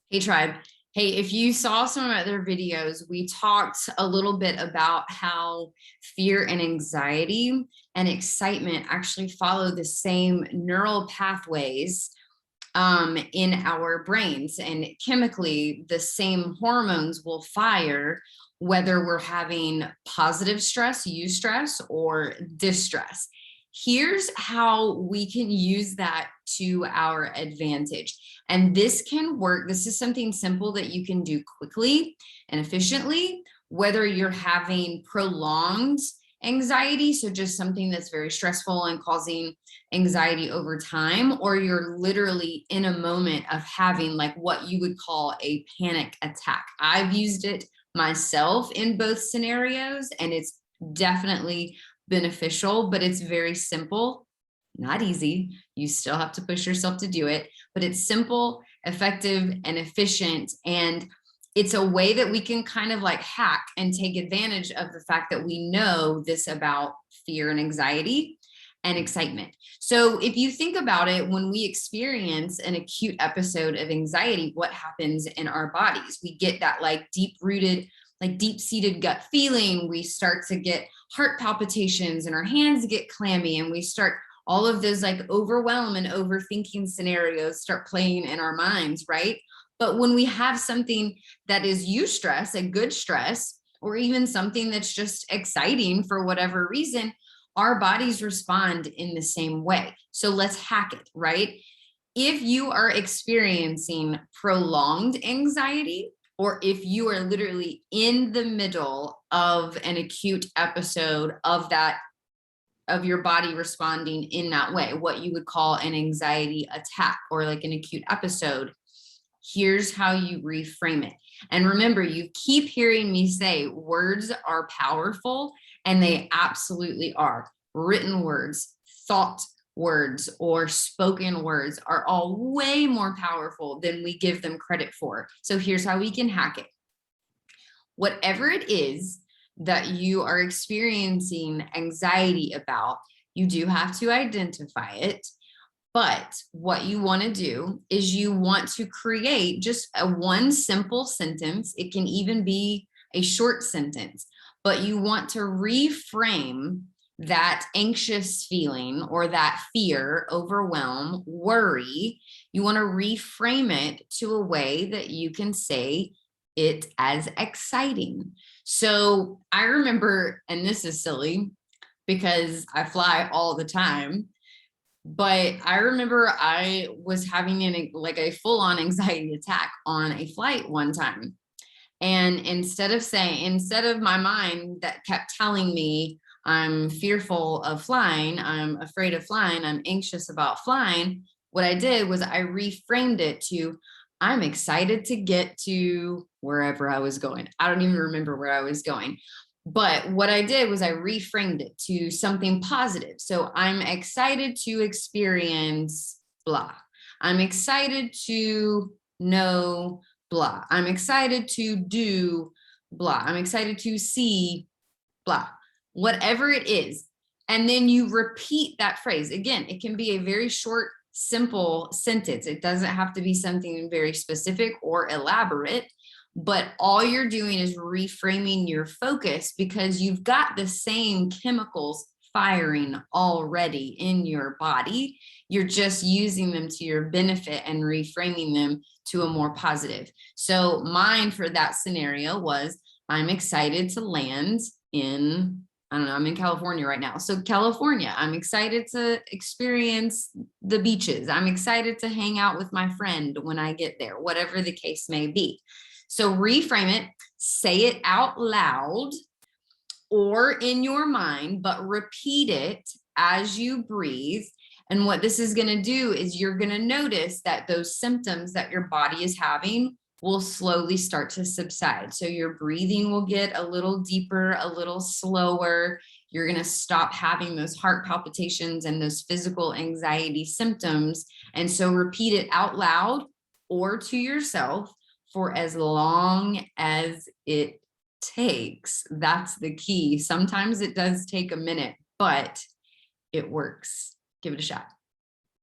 Hey tribe. Hey, if you saw some of my other videos, we talked a little bit about how fear and anxiety and excitement actually follow the same neural pathways in our brains. And chemically, the same hormones will fire whether we're having positive stress, eustress, or distress. Here's how we can use that to our advantage. And this can work. This is something simple that you can do quickly and efficiently, whether you're having prolonged anxiety, so just something that's very stressful and causing anxiety over time, or you're literally in a moment of having like what you would call a panic attack. I've used it myself in both scenarios, and it's definitely beneficial, but it's very simple, not easy. You still have to push yourself to do it, but it's simple, effective, and efficient. And it's a way that we can kind of like hack and take advantage of the fact that we know this about fear and anxiety and excitement. So if you think about it, when we experience an acute episode of anxiety, what happens in our bodies? We get that like deep rooted, like deep seated gut feeling. We start to get heart palpitations and our hands get clammy, and we start all of those like overwhelm and overthinking scenarios start playing in our minds, right? But when we have something that is eustress, a good stress, or even something that's just exciting for whatever reason, our bodies respond in the same way. So let's hack it, right? If you are experiencing prolonged anxiety, or if you are literally in the middle of an acute episode of that, of your body responding in that way, what you would call an anxiety attack or like an acute episode, here's how you reframe it. And remember, you keep hearing me say words are powerful, and they absolutely are. Written words, thought words, or spoken words are all way more powerful than we give them credit for. So here's how we can hack it. Whatever it is that you are experiencing anxiety about, you do have to identify it. But what you want to do is you want to create just a one simple sentence. It can even be a short sentence, but you want to reframe that anxious feeling or that fear, overwhelm, worry. You want to reframe it to a way that you can say it as exciting. So I remember, and this is silly because I fly all the time, but I remember I was having like a full-on anxiety attack on a flight one time. And instead of my mind that kept telling me I'm fearful of flying, I'm afraid of flying, I'm anxious about flying, what I did was I reframed it to I'm excited to get to wherever I was going. I don't even remember where I was going. But what I did was I reframed it to something positive. So I'm excited to experience blah. I'm excited to know blah. I'm excited to do blah. I'm excited to see blah. Whatever it is. And then you repeat that phrase. Again, it can be a very short, simple sentence. It doesn't have to be something very specific or elaborate, but all you're doing is reframing your focus because you've got the same chemicals firing already in your body. You're just using them to your benefit and reframing them to a more positive. So mine for that scenario was I'm excited to land in, I don't know, I'm in California right now. So California, I'm excited to experience the beaches. I'm excited to hang out with my friend when I get there, whatever the case may be. So reframe it, say it out loud or in your mind, but repeat it as you breathe. And what this is going to do is you're going to notice that those symptoms that your body is having will slowly start to subside. So your breathing will get a little deeper, a little slower. You're going to stop having those heart palpitations and those physical anxiety symptoms. And so repeat it out loud or to yourself for as long as it takes. That's the key. Sometimes it does take a minute, but it works. Give it a shot.